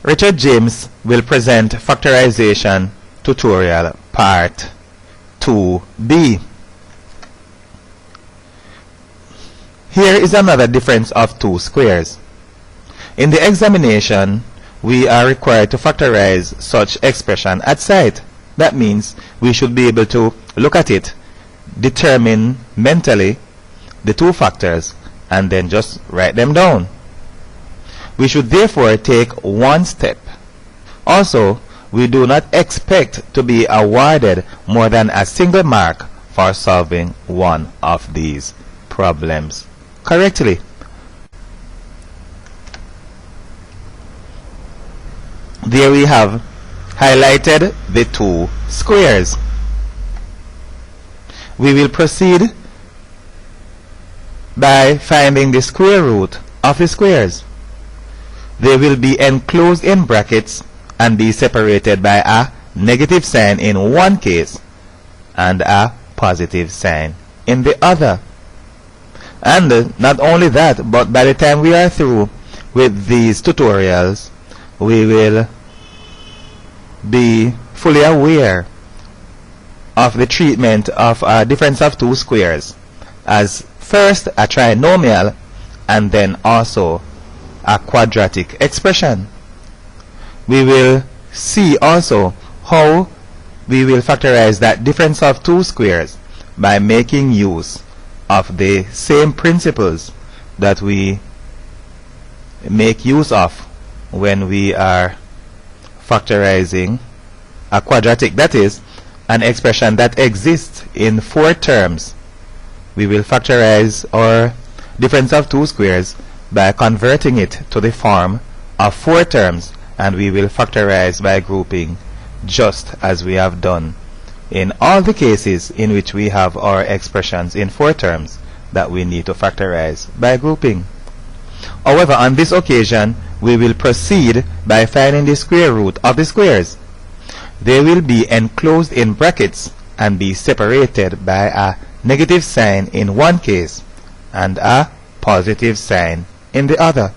Richard James will present Factorization tutorial part 2b. Here is another difference of two squares. In the examination, we are required to factorize such expression at sight. That means we should be able to look at it, determine mentally the two factors, and then just write them down. We should therefore take one step. Also, we do not expect to be awarded more than a single mark for solving one of these problems correctly. There we have highlighted the two squares. We will proceed by finding the square root of the squares. They will be enclosed in brackets and be separated by a negative sign in one case and a positive sign in the other. And not only that, but by the time we are through with these tutorials, we will be fully aware of the treatment of a difference of two squares as first a trinomial and then also a quadratic expression. We will see also how we will factorize that difference of two squares by making use of the same principles that we make use of when we are factorizing a quadratic, that is, an expression that exists in four terms. We will factorize our difference of two squares by converting it to the form of four terms, and we will factorize by grouping, just as we have done in all the cases in which we have our expressions in four terms that we need to factorize by grouping. However, on this occasion, we will proceed by finding the square root of the squares. They will be enclosed in brackets and be separated by a negative sign in one case and a positive sign in the other.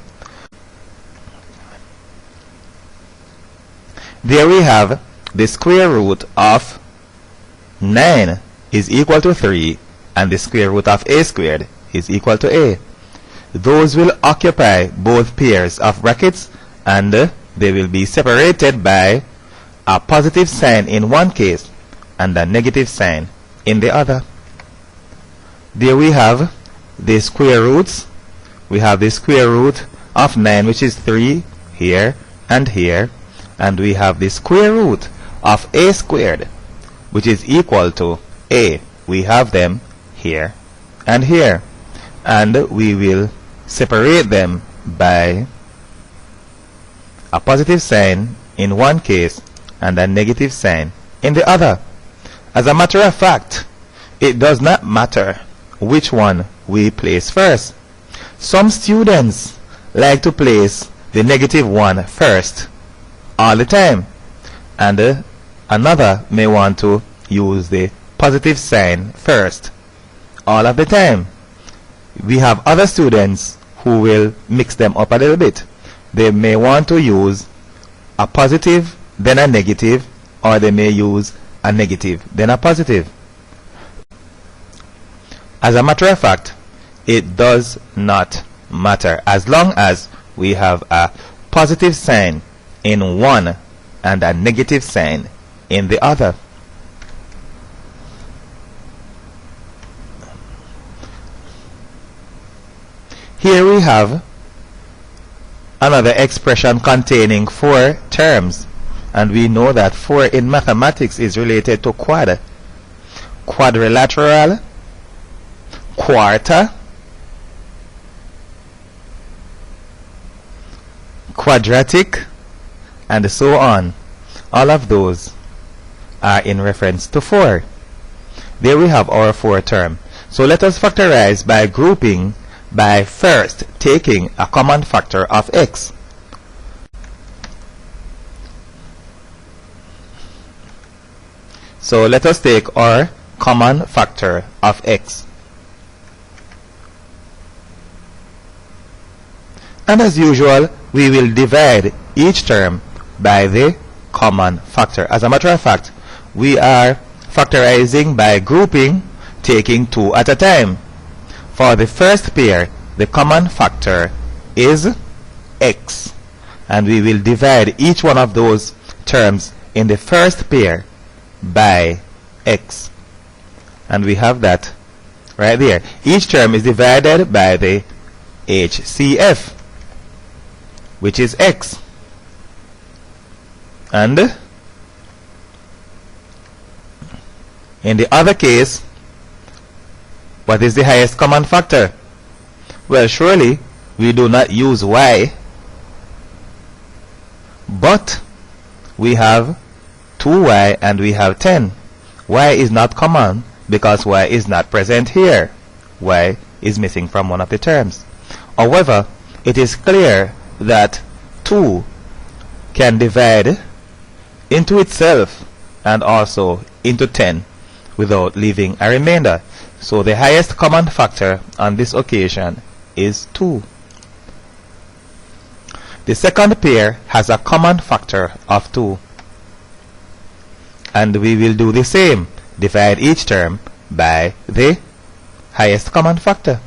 There we have the square root of 9 is equal to 3 and the square root of a squared is equal to a. Those will occupy both pairs of brackets and they will be separated by a positive sign in one case and a negative sign in the other. There we have the square roots. We have the square root of 9, which is 3 here and here, and we have the square root of a squared, which is equal to a. We have them here and here, and we will separate them by a positive sign in one case and a negative sign in the other. As a matter of fact, it does not matter which one we place first. Some students like to place the negative one first all the time, and another may want to use the positive sign first all of the time. We have other students who will mix them up a little bit. They may want to use a positive then a negative, or they may use a negative then a positive. As a matter of fact, it does not matter as long as we have a positive sign in one and a negative sign in the other. Here we have another expression containing four terms, and we know that 4 in mathematics is related to quad, quadrilateral, quarter, quadratic, and so on. All of those are in reference to 4. There we have our 4 term. So let us factorize by grouping by first taking a common factor of x. So let us take our common factor of x. And as usual, we will divide each term by the common factor. As a matter of fact, we are factorizing by grouping, taking 2 at a time. For the first pair, the common factor is x, and we will divide each one of those terms in the first pair by x, and we have that right there. Each term is divided by the HCF, which is x, and in the other case, what is the highest common factor? Well, surely we do not use y, but we have 2y and we have 10. Y is not common because y is not present here. Y is missing from one of the terms. However, it is clear that 2 can divide into itself and also into 10 without leaving a remainder. So the highest common factor on this occasion is 2. The second pair has a common factor of 2. And we will do the same. Divide each term by the highest common factor.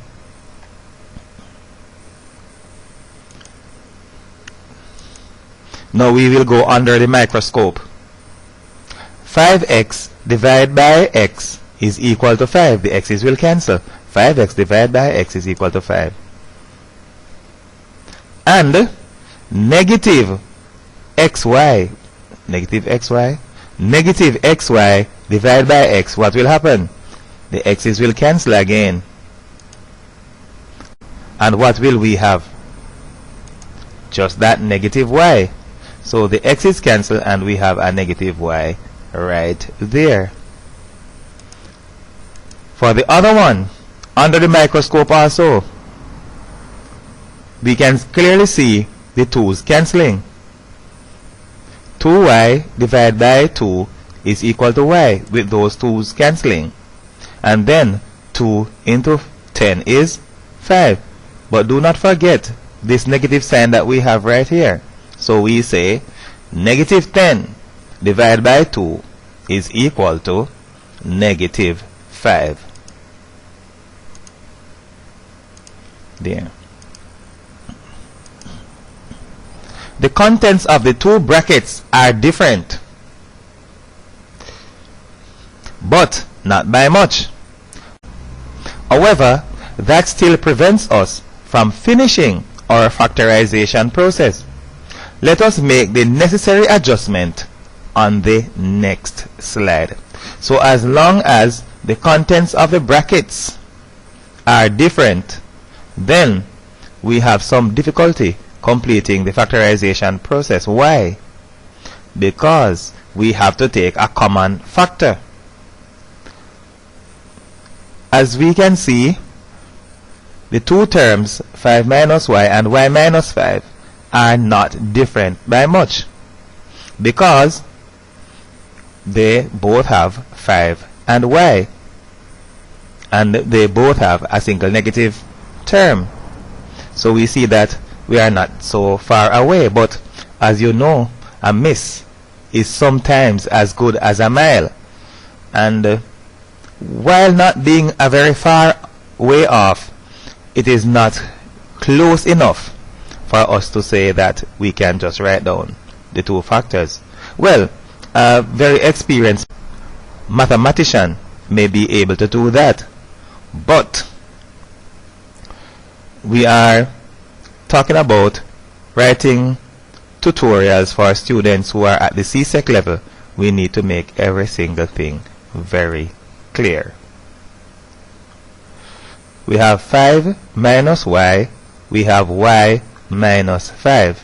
Now we will go under the microscope. 5x divided by x is equal to 5. The x's will cancel. 5x divided by x is equal to 5. And negative xy divided by x, what will happen? The x's will cancel again. And what will we have? Just that negative y. So the x's cancel and we have a negative y right there. For the other one, under the microscope also, we can clearly see the 2's cancelling. 2y divided by 2 is equal to y with those 2's cancelling. And then 2 into 10 is 5. But do not forget this negative sign that we have right here. So we say negative 10 divided by 2 is equal to negative 5. There. The contents of the two brackets are different, but not by much. However, that still prevents us from finishing our factorization process. Let us make the necessary adjustment on the next slide. So as long as the contents of the brackets are different, then we have some difficulty completing the factorization process. Why? Because we have to take a common factor. As we can see, the two terms 5 minus y and y minus 5 are not different by much, because they both have 5 and y, and they both have a single negative term. So we see that we are not so far away, but as you know, a miss is sometimes as good as a mile. And while not being a very far way off, it is not close enough for us to say that we can just write down the two factors. Well, a very experienced mathematician may be able to do that, but we are talking about writing tutorials for students who are at the CSEC level. We need to make every single thing very clear. We have 5 minus y, we have y minus 5.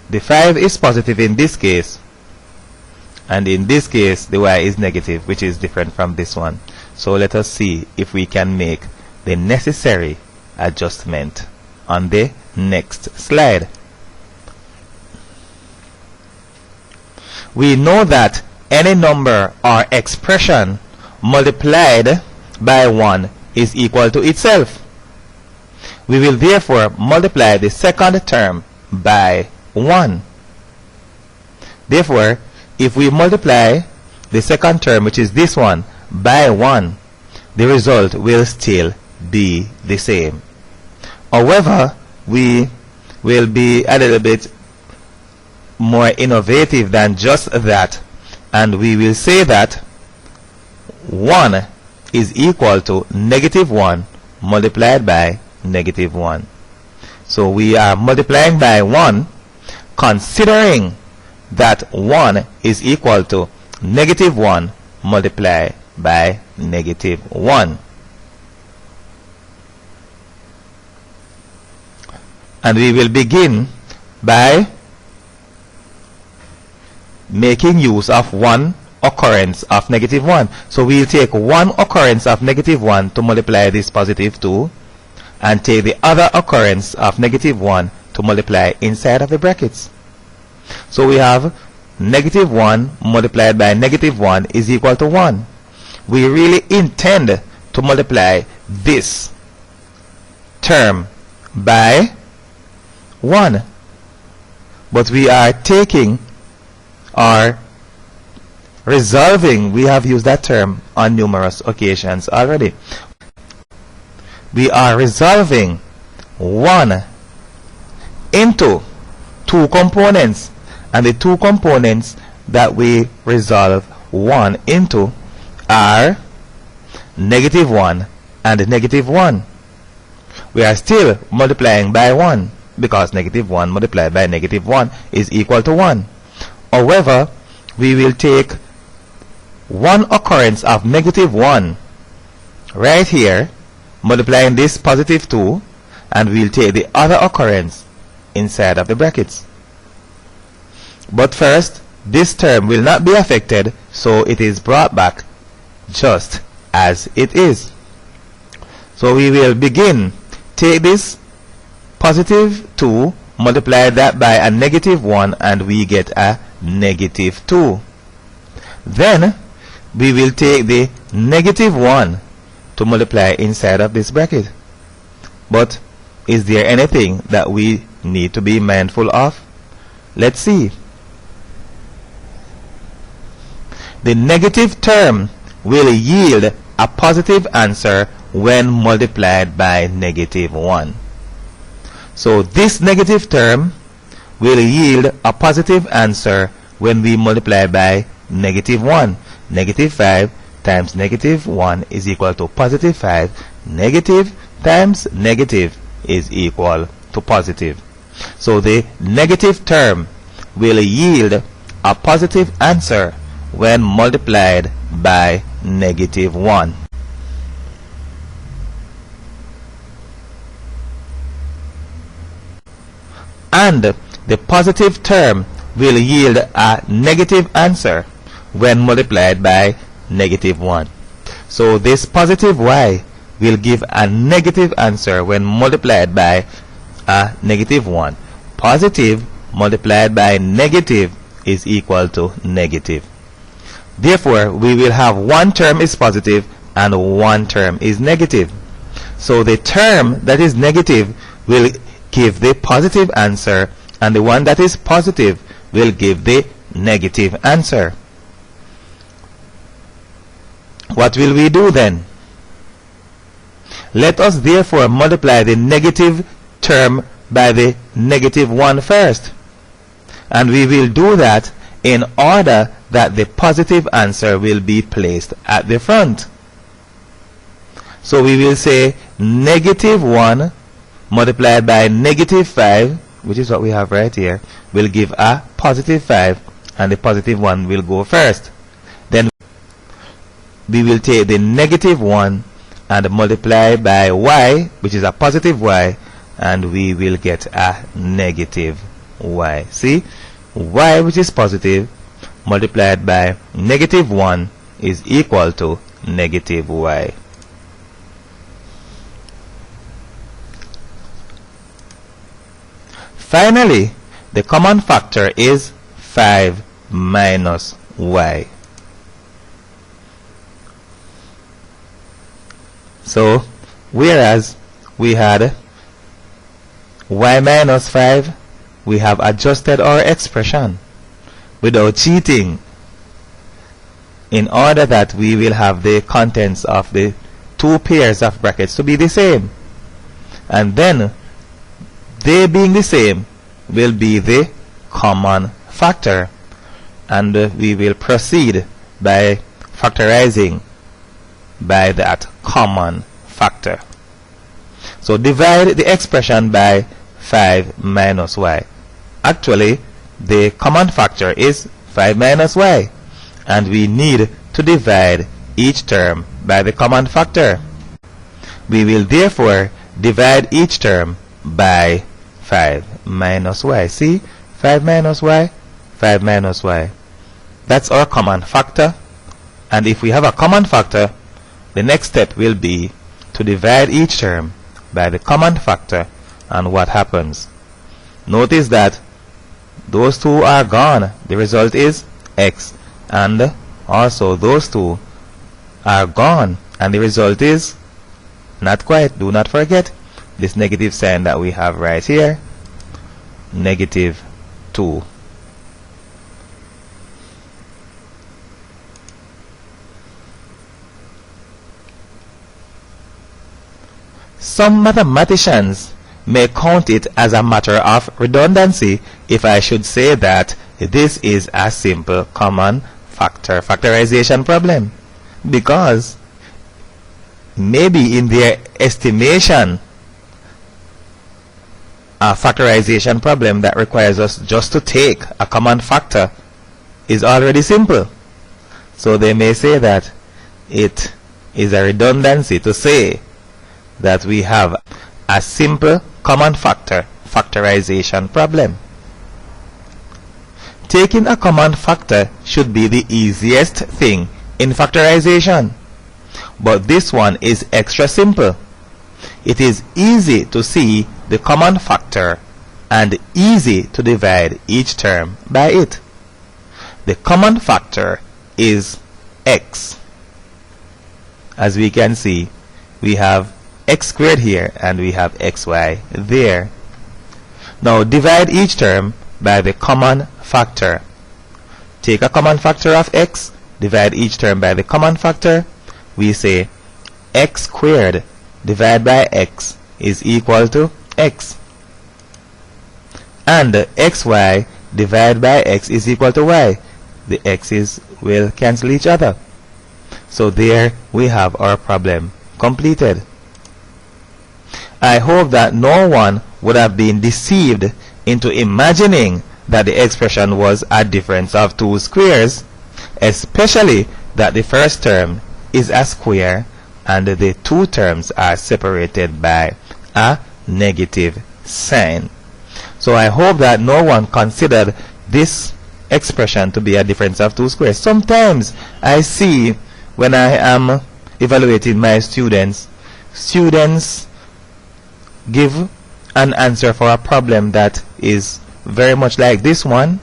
The 5 is positive in this case, and in this case the y is negative, which is different from this one. So let us see if we can make the necessary adjustment on the next slide. We know that any number or expression multiplied by 1 is equal to itself. We will therefore multiply the second term by 1. Therefore, if we multiply the second term, which is this one, by 1, the result will still be the same. However, we will be a little bit more innovative than just that, and we will say that 1 is equal to negative 1 multiplied by negative 1. So we are multiplying by 1, considering that 1 is equal to negative 1 multiplied by negative 1. And we will begin by making use of one occurrence of negative 1. So we'll take one occurrence of negative 1 to multiply this positive 2, and take the other occurrence of negative 1 to multiply inside of the brackets. So we have negative 1 multiplied by negative 1 is equal to 1. We really intend to multiply this term by 1, but we are taking or resolving. We have used that term on numerous occasions already. We are resolving 1 into 2 components, and the 2 components that we resolve 1 into are negative 1 and negative 1. We are still multiplying by 1, because negative 1 multiplied by negative 1 is equal to 1. However, we will take one occurrence of negative 1 right here, multiplying this positive 2, and we'll take the other occurrence inside of the brackets. But first, this term will not be affected, so it is brought back just as it is. So we will begin. Take this positive 2, multiply that by a negative 1, and we get a negative 2. Then we will take the negative 1 to multiply inside of this bracket. But is there anything that we need to be mindful of? Let's see. The negative term will yield a positive answer when multiplied by negative 1. So this negative term will yield a positive answer when we multiply by negative 1. Negative 5 times negative 1 is equal to positive 5. Negative times negative is equal to positive. So the negative term will yield a positive answer when multiplied by negative 1. And the positive term will yield a negative answer when multiplied by negative 1. So this positive y will give a negative answer when multiplied by a negative 1. Positive multiplied by negative is equal to negative. Therefore, we will have one term is positive and one term is negative. So the term that is negative will give the positive answer, and the one that is positive will give the negative answer. What will we do then? Let us therefore multiply the negative term by the negative 1 first. And we will do that in order that the positive answer will be placed at the front. So we will say negative 1 multiplied by negative 5, which is what we have right here, will give a positive 5, and the positive 1 will go first. Then we will take the negative 1 and multiply by y, which is a positive y, and we will get a negative y. See, y, which is positive, multiplied by negative 1 is equal to negative y. Finally, the common factor is 5 minus y. So, whereas we had y minus 5, we have adjusted our expression without cheating, in order that we will have the contents of the two pairs of brackets to be the same. And then, they being the same will be the common factor. And we will proceed by factorizing by that common factor. So divide the expression by 5 minus y. Actually, the common factor is 5 minus y, and we need to divide each term by the common factor. We will therefore divide each term by 5 minus y. See? 5 minus y, 5 minus y. That's our common factor. And if we have a common factor, the next step will be to divide each term by the common factor. And what happens? Notice that those two are gone. The result is x. And also those two are gone. And the result is not quite. Do not forget this negative sign that we have right here. Negative 2. Some mathematicians may count it as a matter of redundancy if I should say that this is a simple common factor factorization problem, because maybe in their estimation a factorization problem that requires us just to take a common factor is already simple. So they may say that it is a redundancy to say that we have a simple common factor factorization problem. Taking a common factor should be the easiest thing in factorization, but this one is extra simple. It is easy to see the common factor and easy to divide each term by it. The common factor is x. As we can see, we have x squared here and we have xy there. Now divide each term by the common factor. Take a common factor of x, divide each term by the common factor. We say x squared divided by x is equal to x. And xy divided by x is equal to y. The x's will cancel each other. So there we have our problem completed. I hope that no one would have been deceived into imagining that the expression was a difference of two squares, especially that the first term is a square and the two terms are separated by a negative sign. So I hope that no one considered this expression to be a difference of two squares. Sometimes I see when I am evaluating my students give an answer for a problem that is very much like this one,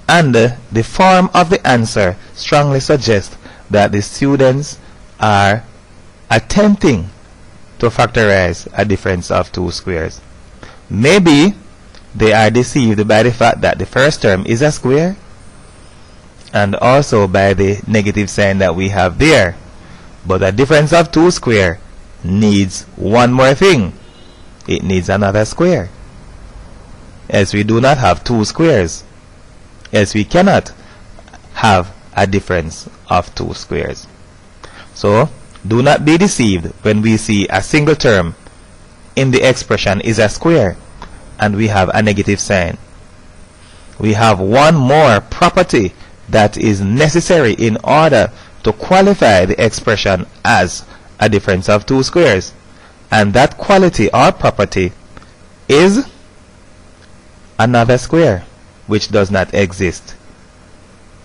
and the form of the answer strongly suggests that the students are attempting to factorize a difference of two squares. Maybe they are deceived by the fact that the first term is a square, and also by the negative sign that we have there. But a difference of two square needs one more thing. It needs another square. Else we do not have two squares. Else we cannot have a difference of two squares. So do not be deceived when we see a single term in the expression is a square and we have a negative sign. We have one more property that is necessary in order to qualify the expression as a difference of two squares. And that quality or property is another square, which does not exist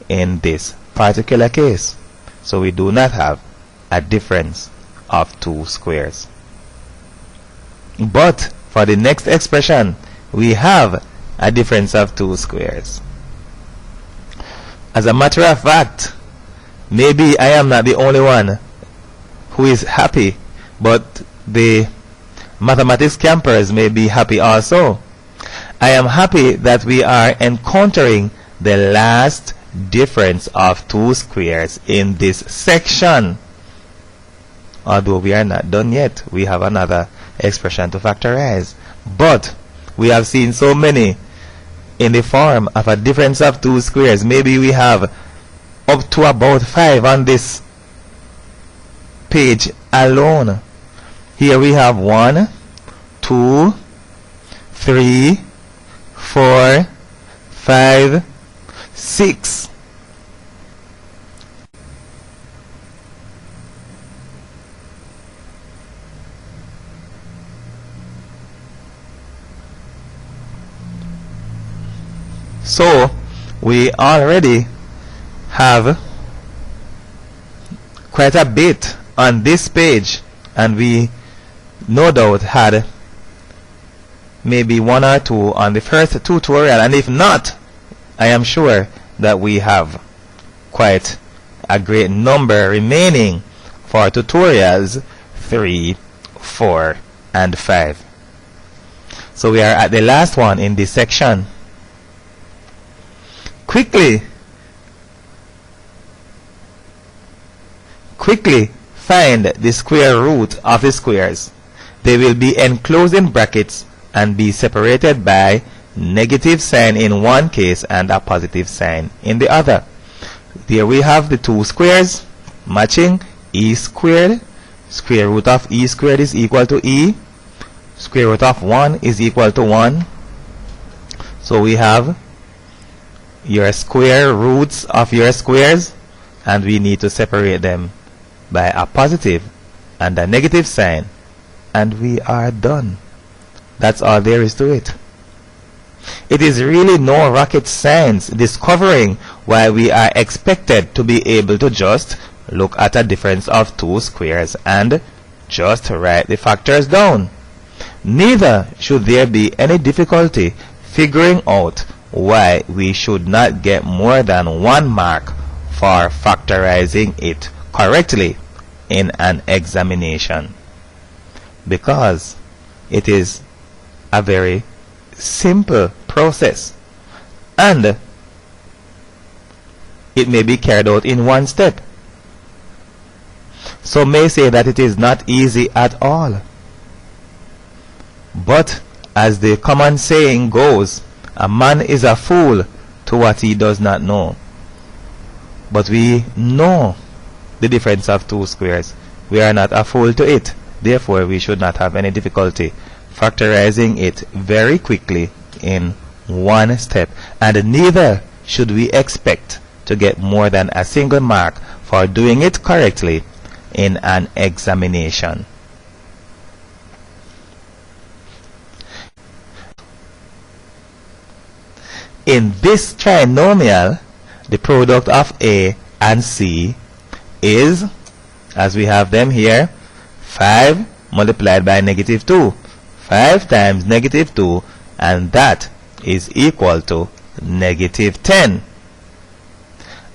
in this particular case. So we do not have a difference of two squares. But for the next expression, we have a difference of two squares. As a matter of fact, maybe I am not the only one who is happy, but the mathematics campers may be happy also. I am happy that we are encountering the last difference of two squares in this section. Although we are not done yet, we have another expression to factorize. But we have seen so many in the form of a difference of two squares. Maybe we have up to about 5 on this page alone. Here we have 1, 2, 3, 4, 5, 6. So we already have quite a bit on this page, and we no doubt had maybe 1 or 2 on the first tutorial, and if not, I am sure that we have quite a great number remaining for tutorials 3, 4, and 5. So we are at the last one in this section. Quickly find the square root of the squares. They will be enclosed in brackets and be separated by negative sign in one case and a positive sign in the other. There we have the two squares matching. E squared, square root of e squared is equal to e. Square root of 1 is equal to 1. So we have your square roots of your squares, and we need to separate them by a positive and a negative sign, and we are done. That's all there is to it. It is really no rocket science discovering why we are expected to be able to just look at a difference of two squares and just write the factors down. Neither should there be any difficulty figuring out why we should not get more than 1 mark for factorizing it correctly in an examination, because it is a very simple process and it may be carried out in one step. Some may say that it is not easy at all, but as the common saying goes, a man is a fool to what he does not know. But we know the difference of two squares. We are not a fool to it. Therefore, we should not have any difficulty factorizing it very quickly in one step. And neither should we expect to get more than a single mark for doing it correctly in an examination. In this trinomial, the product of A and C is, as we have them here, 5 multiplied by negative 2. 5 times negative 2, and that is equal to negative 10.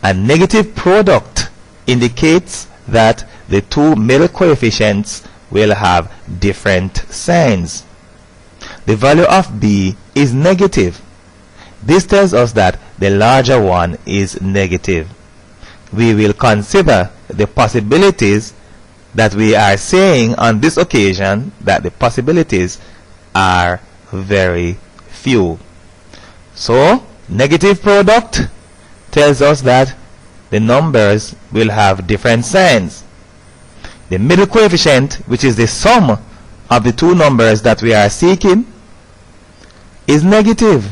A negative product indicates that the two middle coefficients will have different signs. The value of B is negative. This tells us that the larger one is negative. We will consider the possibilities that we are saying on this occasion, that the possibilities are very few. So, negative product tells us that the numbers will have different signs. The middle coefficient, which is the sum of the two numbers that we are seeking, is negative.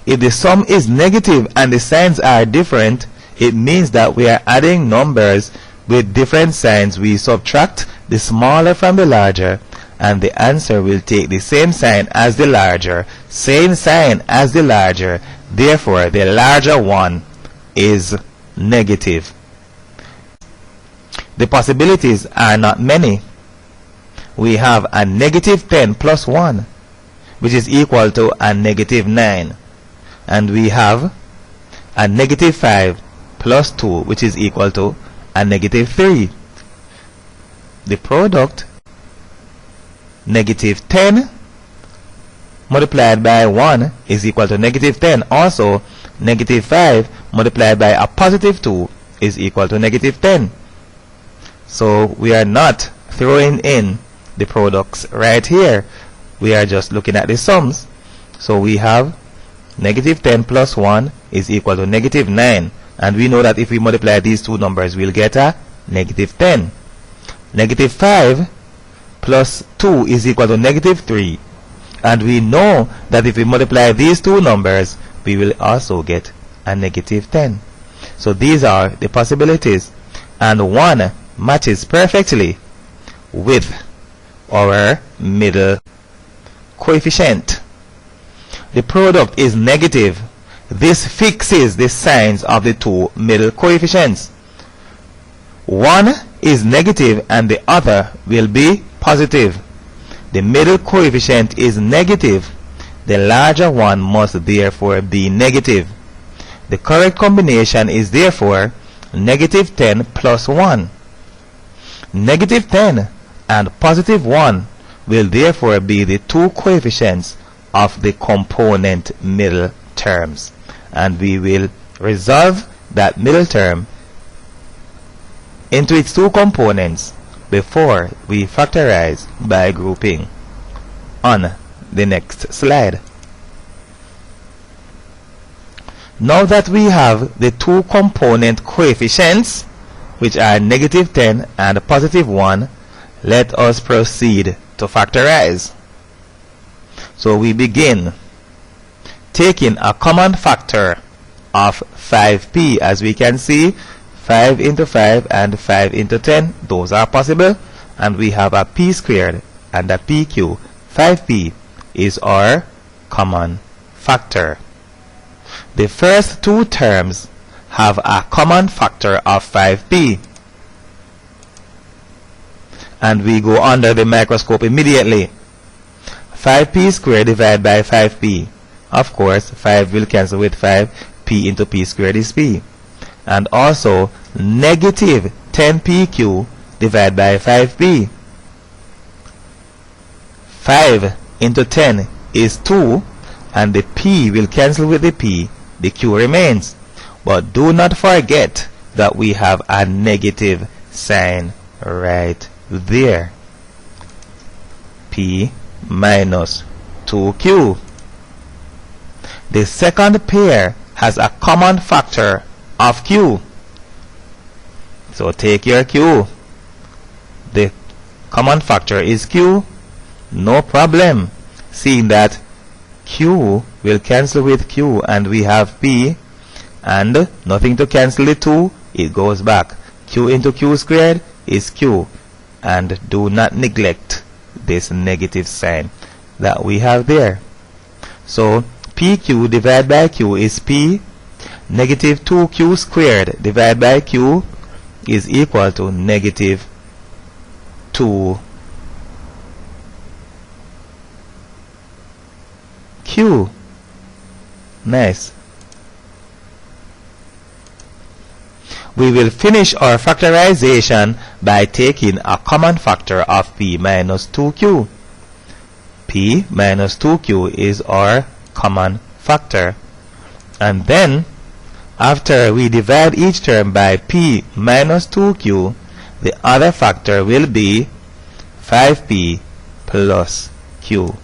If the sum is negative and the signs are different, it means that we are adding numbers with different signs. We subtract the smaller from the larger, and the answer will take the same sign as the larger, same sign as the larger. Therefore, the larger one is negative. The possibilities are not many. We have a negative 10 plus 1, which is equal to a negative 9. And we have a negative 5 plus 2, which is equal to a negative 3. The product negative 10 multiplied by 1 is equal to negative 10. Also, negative 5 multiplied by a positive 2 is equal to negative 10. So we are not throwing in the products right here. We are just looking at the sums. So we have negative 10 plus 1 is equal to negative 9. And we know that if we multiply these two numbers, we'll get a negative 10. Negative 5 plus 2 is equal to negative 3. And we know that if we multiply these two numbers, we will also get a negative 10. So these are the possibilities. And 1 matches perfectly with our middle coefficient. The product is negative. This fixes the signs of the two middle coefficients. One is negative and the other will be positive. The middle coefficient is negative. The larger one must therefore be negative. The correct combination is therefore negative 10 plus 1. Negative 10 and positive 1 will therefore be the two coefficients of the component middle terms. And we will resolve that middle term into its two components before we factorize by grouping on the next slide. Now that we have the two component coefficients, which are negative 10 and positive 1, let us proceed to factorize. So we begin taking a common factor of 5p. As we can see, 5 into 5 and 5 into 10, those are possible, and we have a p squared and a pq. 5p is our common factor. The first two terms have a common factor of 5p, and we go under the microscope immediately. 5p squared divided by 5p. Of course, 5 will cancel with 5. P into p squared is p. And also, negative 10pq divided by 5p. 5 into 10 is 2, and the p will cancel with the p. The q remains. But do not forget that we have a negative sign right there. P minus 2q. The second pair has a common factor of q. So take your q. The common factor is q. No problem, seeing that q will cancel with q and we have p, and nothing to cancel the 2, it goes back. Q into q squared is q, and do not neglect this negative sign that we have there. So pq divided by q is p. Negative 2q squared divided by q is equal to negative 2q. Nice. We will finish our factorization by taking a common factor of p minus 2q. P minus 2q is our common factor. And then, after we divide each term by p minus 2q, the other factor will be 5p plus q.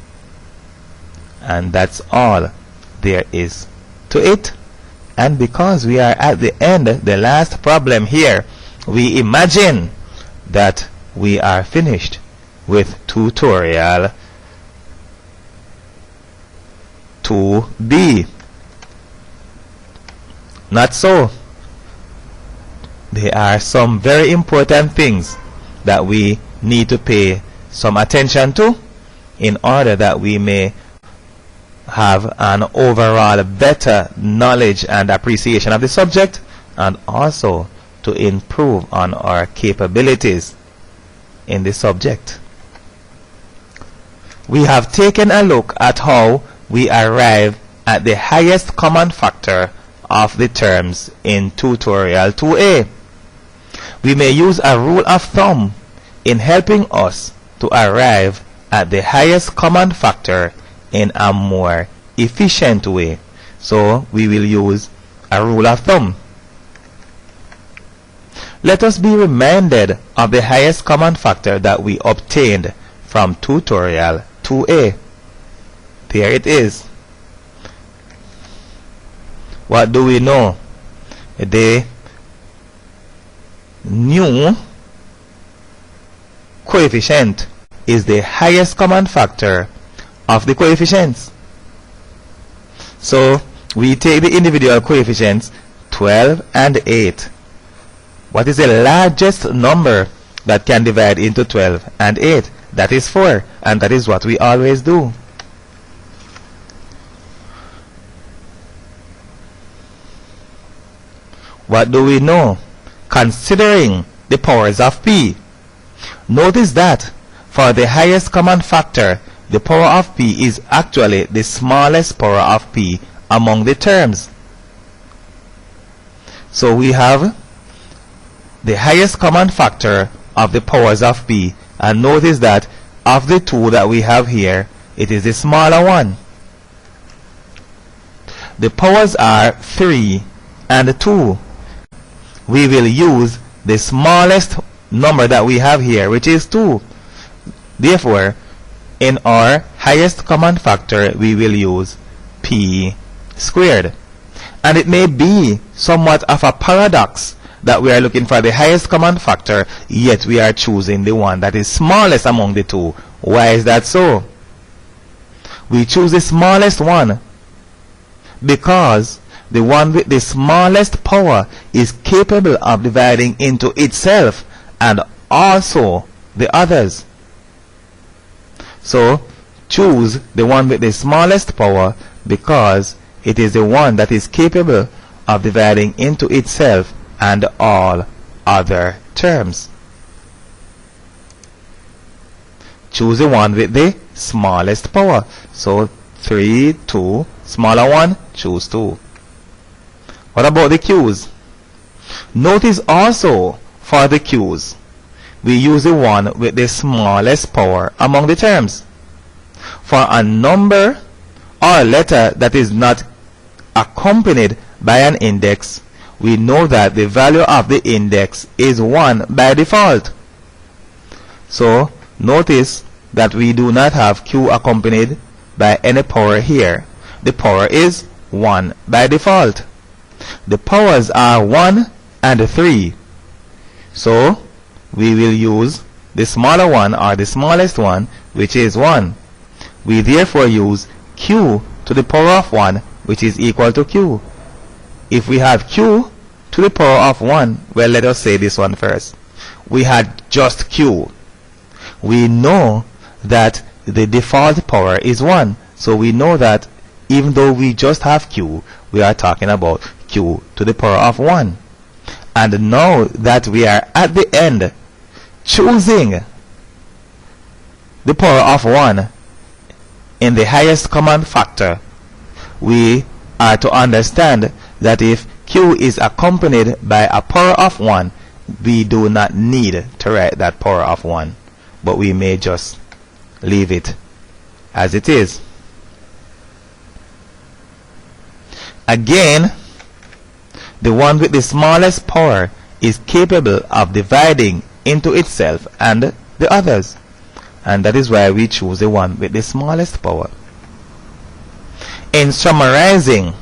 And that's all there is to it. And because we are at the end, the last problem here, we imagine that we are finished with tutorial 2b. Not so. There are some very important things that we need to pay some attention to in order that we may have an overall better knowledge and appreciation of the subject, and also to improve on our capabilities in the subject. We have taken a look at how we arrive at the highest common factor of the terms in tutorial 2a. We may use a rule of thumb in helping us to arrive at the highest common factor in a more efficient way. So we will use a rule of thumb. Let us be reminded of the highest common factor that we obtained from tutorial 2a. There it is. What do we know? The new coefficient is the highest common factor of the coefficients. So we take the individual coefficients 12 and 8. What is the largest number that can divide into 12 and 8? That is 4, and that is what we always do. What do we know? Considering the powers of p, notice that for the highest common factor, the power of p is actually the smallest power of p among the terms. So we have the highest common factor of the powers of p, and notice that of the two that we have here, it is the smaller one. The powers are 3 and 2. We will use the smallest number that we have here, which is 2. Therefore, in our highest common factor, we will use p squared. And it may be somewhat of a paradox that we are looking for the highest common factor, yet we are choosing the one that is smallest among the two. Why is that so? We choose the smallest one because the one with the smallest power is capable of dividing into itself and also the others. So choose the one with the smallest power because it is the one that is capable of dividing into itself and all other terms. Choose the one with the smallest power. So 3, 2, smaller one, choose 2. What about the q's? Notice also for the q's, we use the one with the smallest power among the terms. For a number or letter that is not accompanied by an index, we know that the value of the index is 1 by default. So notice that we do not have q accompanied by any power here. The power is 1 by default. The powers are 1 and 3. So we will use the smaller one or the smallest one, which is 1. We therefore use q to the power of 1, which is equal to q. If we have q to the power of 1, well, let us say this one first. We had just q. We know that the default power is 1. So we know that even though we just have q, we are talking about q to the power of 1. And now that we are at the end, choosing the power of 1 in the highest common factor, we are to understand that if q is accompanied by a power of 1, we do not need to write that power of 1, but we may just leave it as it is. Again, the one with the smallest power is capable of dividing into itself and the others, and that is why we choose the one with the smallest power. In summarizing,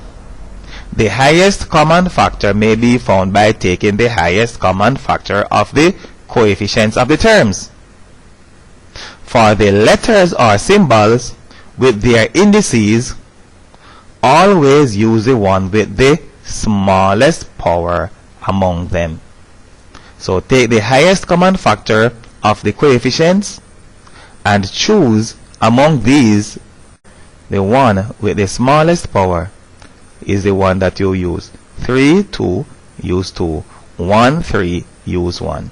the highest common factor may be found by taking the highest common factor of the coefficients of the terms. For the letters or symbols with their indices, always use the one with the smallest power among them. So take the highest common factor of the coefficients and choose among these the one with the smallest power is the one that you use. 3, 2, use 2. 1, 3, use 1.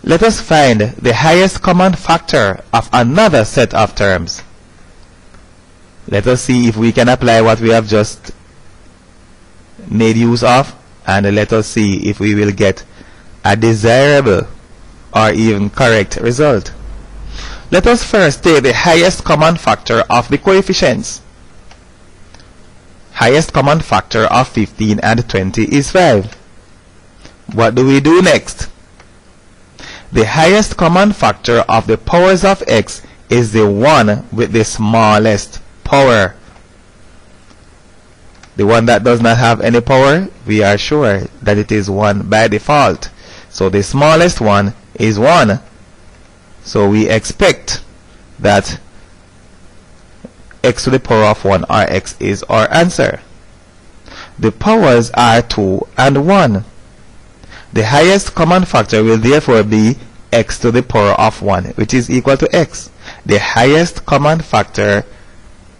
Let us find the highest common factor of another set of terms. Let us see if we can apply what we have just made use of and let us see if we will get a desirable or even correct result. Let us first take the highest common factor of the coefficients. Highest common factor of 15 and 20 is 5. What do we do next? The highest common factor of the powers of x is the one with the smallest power. The one that does not have any power, we are sure that it is 1 by default. So the smallest one is 1. So we expect that x to the power of 1 or x is our answer. The powers are 2 and 1. The highest common factor will therefore be x to the power of 1, which is equal to x. The highest common factor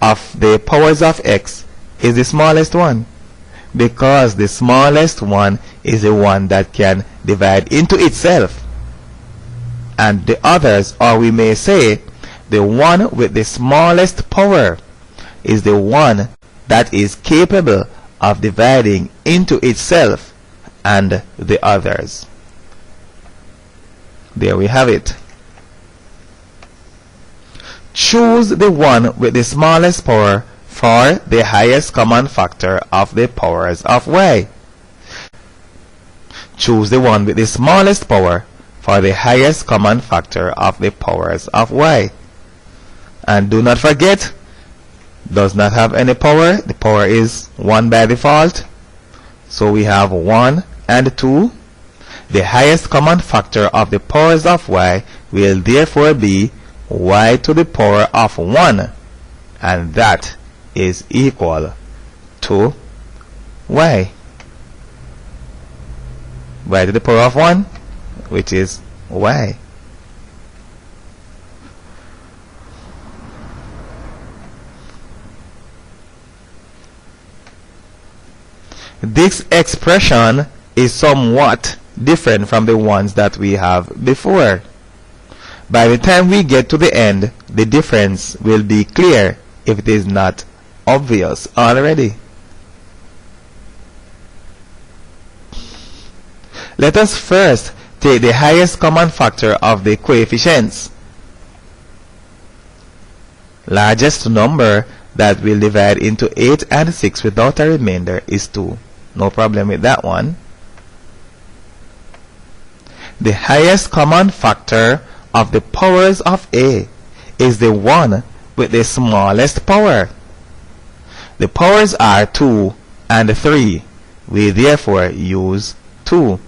of the powers of x is the smallest one, because the smallest one is the one that can divide into itself. And the others, or we may say, the one with the smallest power is the one that is capable of dividing into itself and the others. There we have it. Choose the one with the smallest power for the highest common factor of the powers of y. Choose the one with the smallest power for the highest common factor of the powers of y. And do not forget, does not have any power. The power is 1 by default. So we have 1 and 2. The highest common factor of the powers of y will therefore be y to the power of 1. And that is equal to y. Y to the power of 1, which is y. This expression is somewhat different from the ones that we have before. By the time we get to the end, the difference will be clear if it is not obvious already. Let us first take the highest common factor of the coefficients. Largest number that will divide into 8 and 6 without a remainder is 2. No problem with that one. The highest common factor of the powers of a is the one with the smallest power. The powers are 2 and 3. We therefore use 2.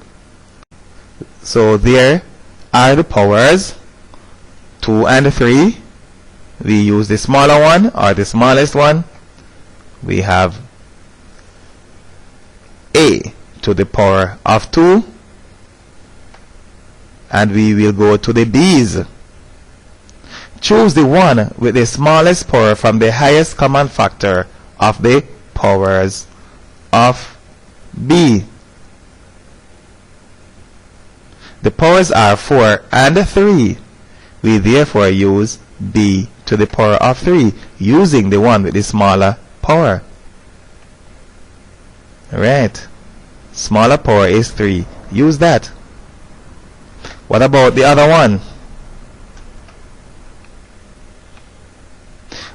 So there are the powers 2 and 3. We use the smaller one or the smallest one. We have a to the power of 2, and we will go to the b's. Choose the one with the smallest power from the highest common factor of the powers of b. The powers are 4 and 3. We therefore use b to the power of 3, using the one with the smaller power. Right. Smaller power is 3. Use that. What about the other one?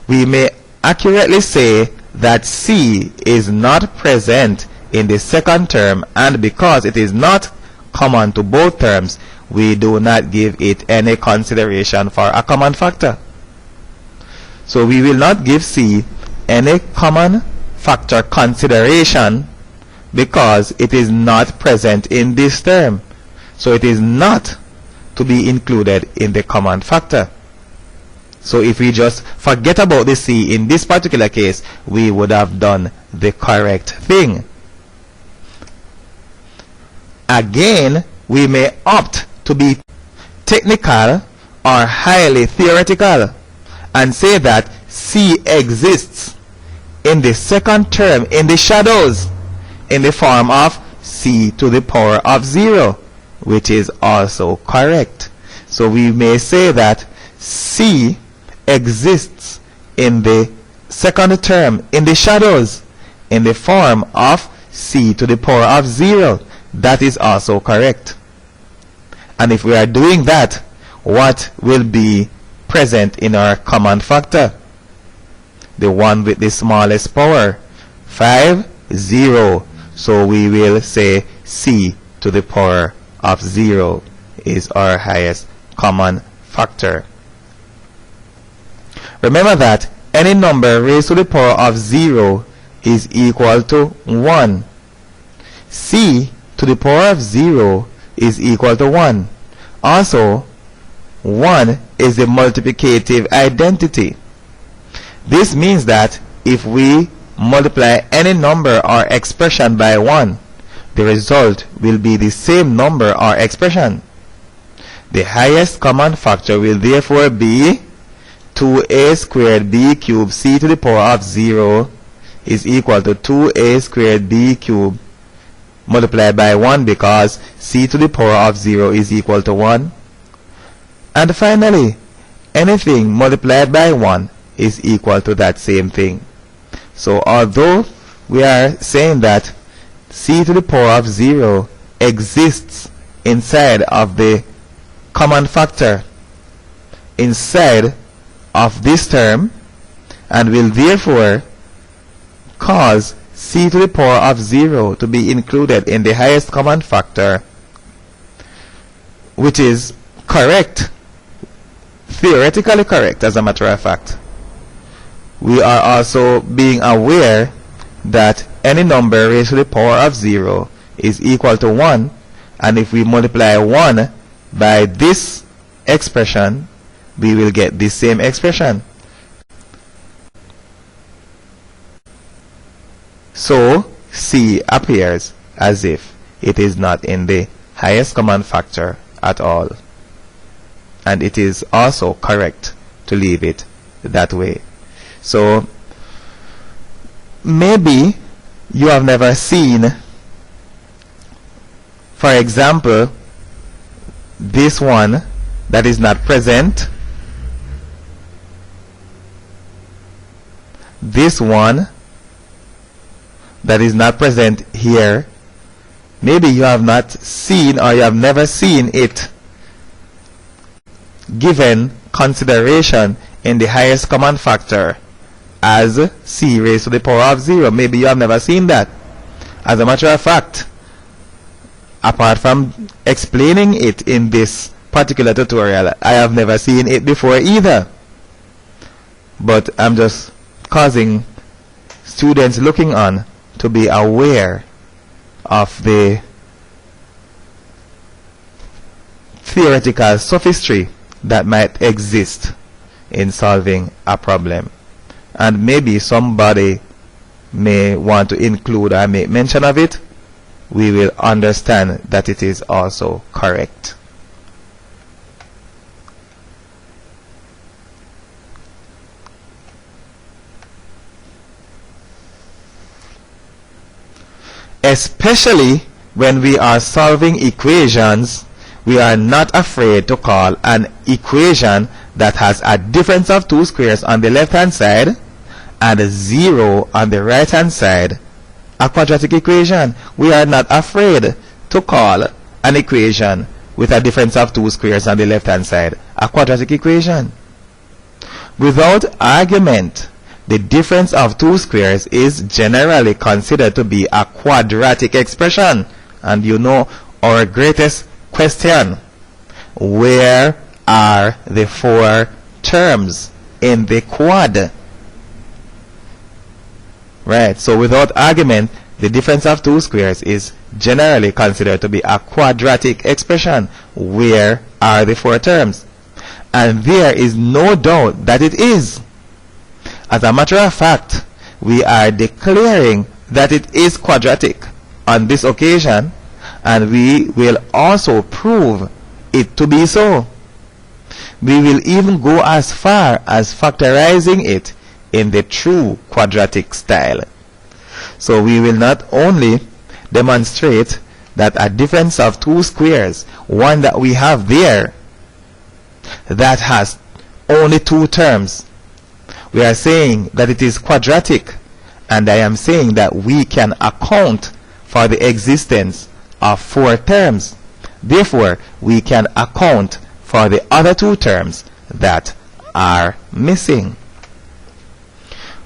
We may accurately say that c is not present in the second term, and because it is not common to both terms, we do not give it any consideration for a common factor. So we will not give c any common factor consideration because it is not present in this term. So it is not to be included in the common factor. So if we just forget about the c in this particular case, we would have done the correct thing. Again, we may opt to be technical or highly theoretical and say that c exists in the second term in the shadows in the form of c to the power of 0, which is also correct. So we may say that c exists in the second term in the shadows in the form of c to the power of 0. That is also correct. And if we are doing that, what will be present in our common factor? The one with the smallest power. 5, 0. So we will say c to the power of 0 is our highest common factor. Remember that any number raised to the power of 0 is equal to 1. c to the power of 0 is equal to 1. Also, 1 is a multiplicative identity. This means that if we multiply any number or expression by 1, the result will be the same number or expression. The highest common factor will therefore be 2a squared b cubed c to the power of 0 is equal to 2a squared b cubed multiplied by 1, because c to the power of 0 is equal to 1. And finally, anything multiplied by 1 is equal to that same thing. So although we are saying that c to the power of 0 exists inside of the common factor, inside of this term, and will therefore cause c to the power of 0 to be included in the highest common factor, which is correct, theoretically correct as a matter of fact. We are also being aware that any number raised to the power of 0 is equal to 1, and if we multiply 1 by this expression, we will get the same expression. So c appears as if it is not in the highest common factor at all, and it is also correct to leave it that way. So maybe you have never seen, for example, this one that is not present, this one that is not present here. Maybe you have not seen, or you have never seen it given consideration in the highest common factor as c raised to the power of 0. Maybe you have never seen that. As a matter of fact, apart from explaining it in this particular tutorial, I have never seen it before either. But I'm just causing students looking on to be aware of the theoretical sophistry that might exist in solving a problem. And maybe somebody may want to include or make mention of it. We will understand that it is also correct. Especially when we are solving equations, we are not afraid to call an equation that has a difference of 2 squares on the left hand side and 0 on the right hand side a quadratic equation. We are not afraid to call an equation with a difference of 2 squares on the left hand side a quadratic equation. Without argument, the difference of 2 squares is generally considered to be a quadratic expression. And you know our greatest question: where are the 4 terms in the quad? Right, so without argument, the difference of 2 squares is generally considered to be a quadratic expression. Where are the 4 terms? And there is no doubt that it is. As a matter of fact, we are declaring that it is quadratic on this occasion, and we will also prove it to be so. We will even go as far as factorizing it in the true quadratic style. So we will not only demonstrate that a difference of 2 squares, one that we have there, that has only 2 terms, we are saying that it is quadratic, and I am saying that we can account for the existence of 4 terms. Therefore, we can account for the other 2 terms that are missing.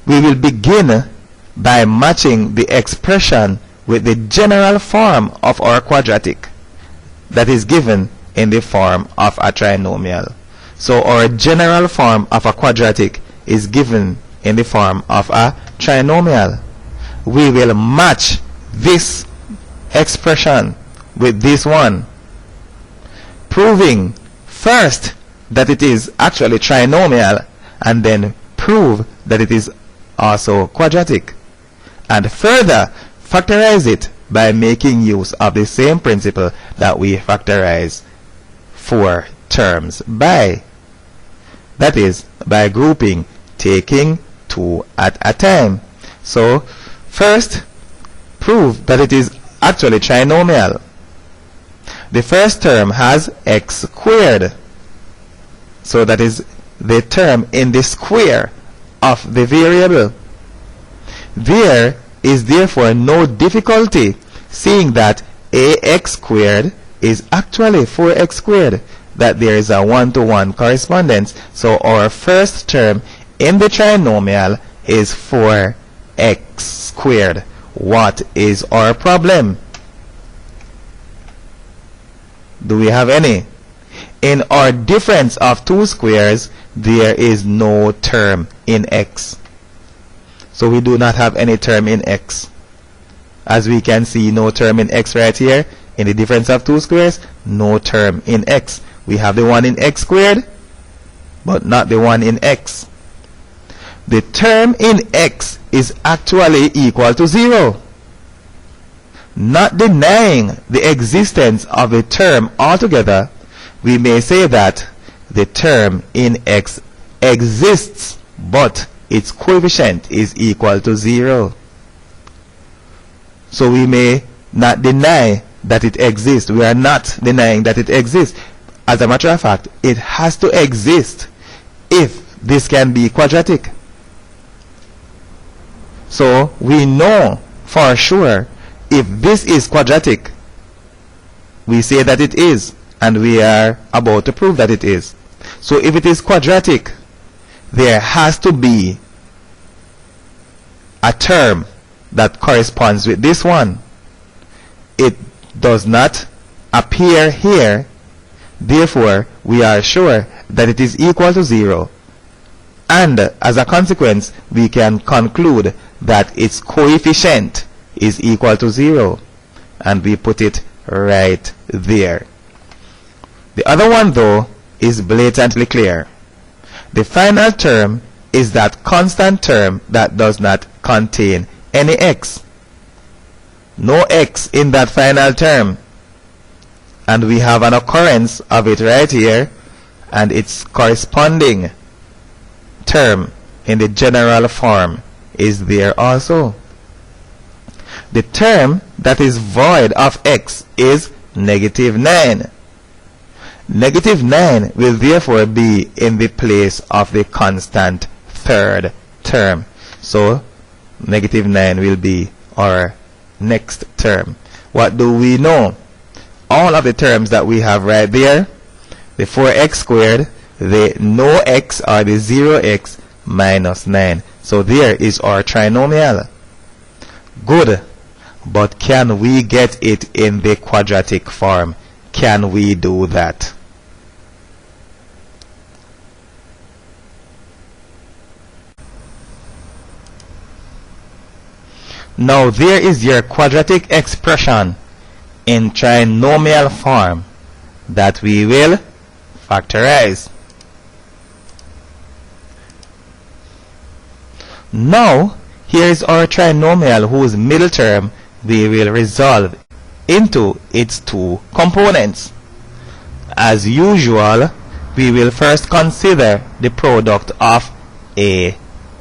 We will begin by matching the expression with the general form of our quadratic that is given in the form of a trinomial. So our general form of a quadratic is given in the form of a trinomial. We will match this expression with this one, proving first that it is actually trinomial, and then prove that it is also quadratic, and further factorize it by making use of the same principle that we factorize 4 terms by. That is, by grouping, taking 2 at a time. So first, prove that it is actually trinomial. The first term has x squared, so that is the term in the square of the variable. There is therefore no difficulty, seeing that ax squared is actually 4x squared, that there is a 1-to-1 correspondence. So our first term in the trinomial is 4x squared. What is our problem? Do we have any? In our difference of 2 squares, there is no term in x. So we do not have any term in x. As we can see, no term in x right here. In the difference of 2 squares, no term in x. We have the one in x squared, but not the one in x. The term in x is actually equal to 0. Not denying the existence of a term altogether, we may say that the term in x exists, but its coefficient is equal to 0. So we may not deny that it exists. We are not denying that it exists. As a matter of fact, it has to exist if this can be quadratic. So we know for sure if this is quadratic. We say that it is, and we are about to prove that it is. So if it is quadratic, there has to be a term that corresponds with this one. It does not appear here. Therefore, we are sure that it is equal to 0. And as a consequence, we can conclude that its coefficient is equal to 0. And we put it right there. The other one, though, is blatantly clear. The final term is that constant term that does not contain any x. No x in that final term. And we have an occurrence of it right here, and its corresponding term in the general form is there also. The term that is void of x is -9. -9 will therefore be in the place of the constant third term. So -9 will be our next term. What do we know? All of the terms that we have right there, the 4x squared, the no x or the 0x minus 9. So there is our trinomial. Good. But can we get it in the quadratic form? Can we do that? Now there is your quadratic expression in trinomial form that we will factorize. Now here is our trinomial whose middle term we will resolve into its 2 components. As usual, we will first consider the product of A,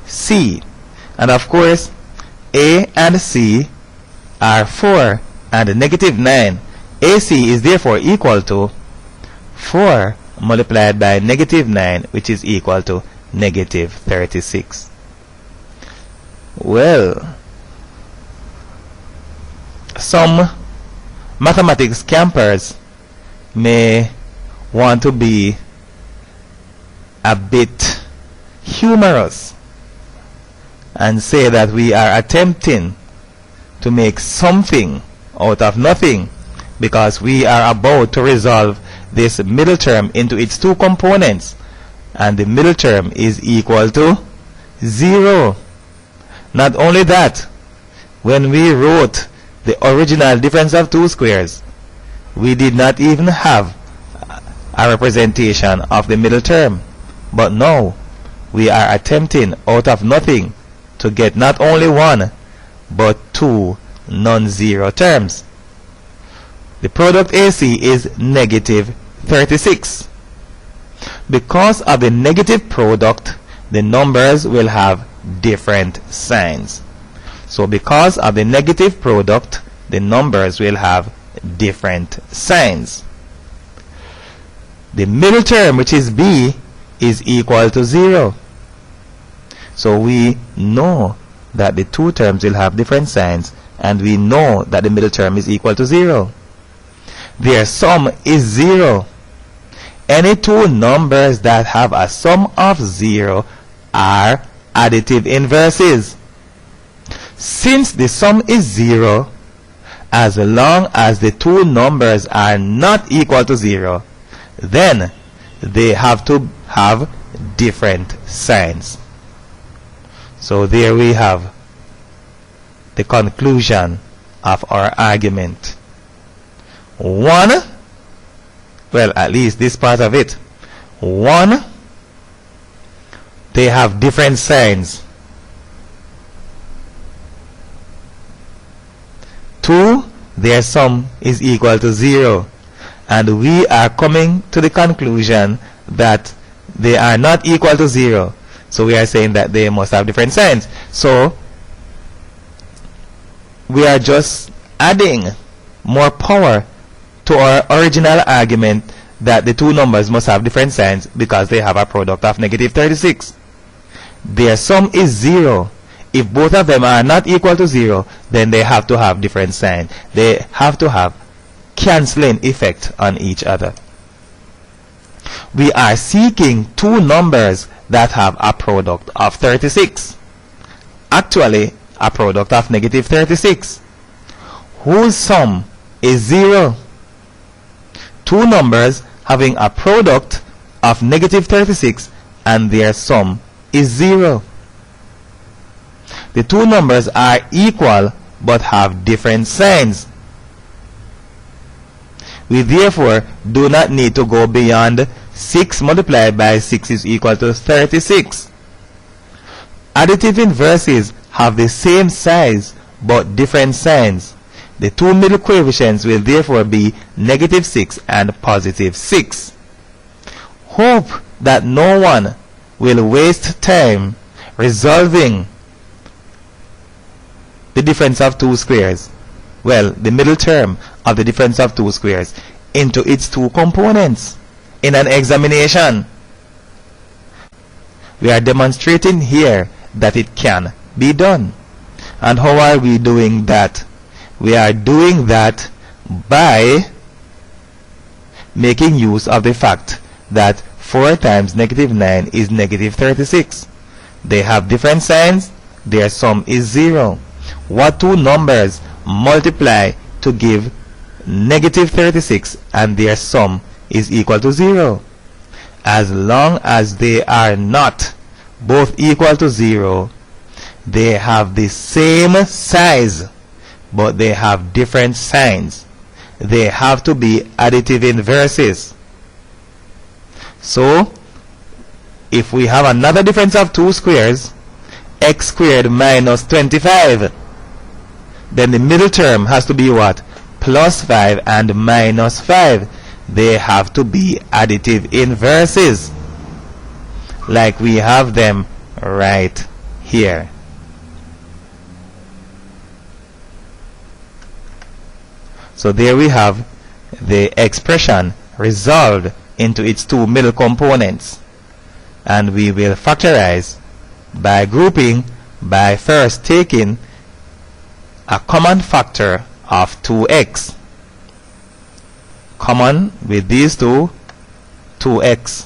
C. And of course, A and C are 4 and -9. AC is therefore equal to 4 multiplied by -9, which is equal to -36. Well, some mathematics campers may want to be a bit humorous and say that we are attempting to make something out of nothing because we are about to resolve this middle term into its two components, and the middle term is equal to 0. Not only that, when we wrote the original difference of two squares, we did not even have a representation of the middle term, but now we are attempting out of nothing to get not only one but two non-zero terms. The product AC is negative 36. Because of the negative product, the numbers will have different signs. So because of the negative product, the numbers will have different signs. The middle term, which is B, is equal to 0. So we know that the two terms will have different signs, and we know that the middle term is equal to 0. Their sum is 0. Any two numbers that have a sum of 0 are additive inverses. Since the sum is 0, as long as the two numbers are not equal to 0, then they have to have different signs. So there we have the conclusion of our argument. 1, well, at least this part of it. 1, they have different signs. 2, their sum is equal to 0. And we are coming to the conclusion that they are not equal to 0. So we are saying that they must have different signs. So we are just adding more power to our original argument that the two numbers must have different signs because they have a product of negative 36. Their sum is 0. If both of them are not equal to 0, then they have to have different signs. They have to have cancelling effect on each other. We are seeking two numbers that have a product of 36. Actually, a product of negative 36, whose sum is 0. Two numbers having a product of negative 36 and their sum is 0. The two numbers are equal but have different signs. We therefore do not need to go beyond 6 multiplied by 6 is equal to 36. Additive inverses have the same size but different signs. The two middle coefficients will therefore be negative 6 and positive 6. Hope that no one will waste time resolving the difference of two squares, well, the middle term of the difference of two squares, into its two components in an examination. We are demonstrating here that it can be done. And how are we doing that? We are doing that by making use of the fact that 4 times negative 9 is negative 36. They have different signs. Their sum is 0. What two numbers multiply to give negative 36 and their sum is equal to 0? As long as they are not both equal to 0, they have the same size but they have different signs. They have to be additive inverses. So if we have another difference of two squares, x squared minus 25, then the middle term has to be what? Plus 5 and minus 5. They have to be additive inverses, like we have them right here. So there we have the expression resolved into its two middle components. And we will factorize by grouping by first taking a common factor of 2x. Common with these two, 2x.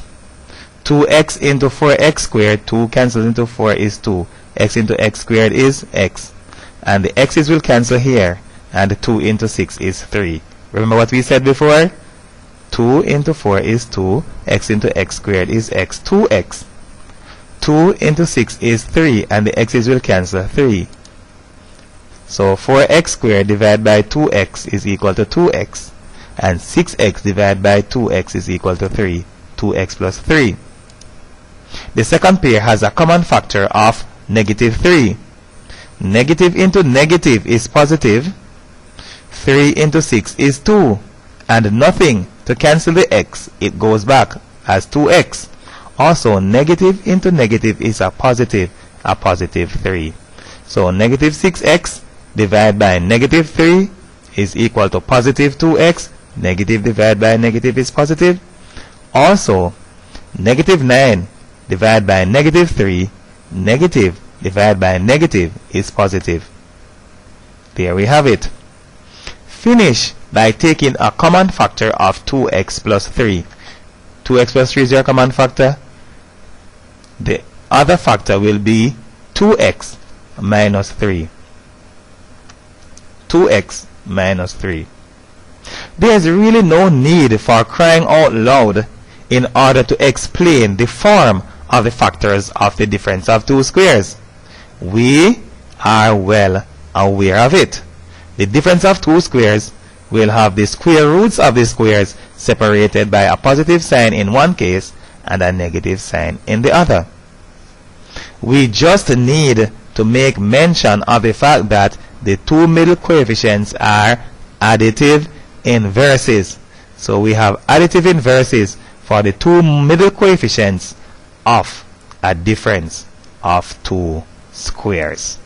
2x into 4x squared, 2 cancels into 4 is 2. X into x squared is x. And the x's will cancel here. And 2 into 6 is 3. Remember what we said before? 2 into 4 is 2. X into x squared is x. 2x. 2 into 6 is 3. And the x's will cancel 3. So 4x squared divided by 2x is equal to 2x. And 6x divided by 2x is equal to 3. 2x plus 3. The second pair has a common factor of negative 3. Negative into negative is positive. 3 into 6 is 2. And nothing to cancel the x. It goes back as 2x. Also, negative into negative is a positive 3. So negative 6x divided by negative 3 is equal to positive 2x. Negative divided by negative is positive. Also, negative 9 divided by negative 3, negative divided by negative is positive. There we have it. Finish by taking a common factor of 2x plus 3. 2x plus 3 is your common factor. The other factor will be 2x minus 3. 2x minus 3. There is really no need for crying out loud in order to explain the form of the factors of the difference of two squares. We are well aware of it. The difference of two squares will have the square roots of the squares separated by a positive sign in one case and a negative sign in the other. We just need to make mention of the fact that the two middle coefficients are additive inverses. So we have additive inverses for the two middle coefficients of a difference of two squares.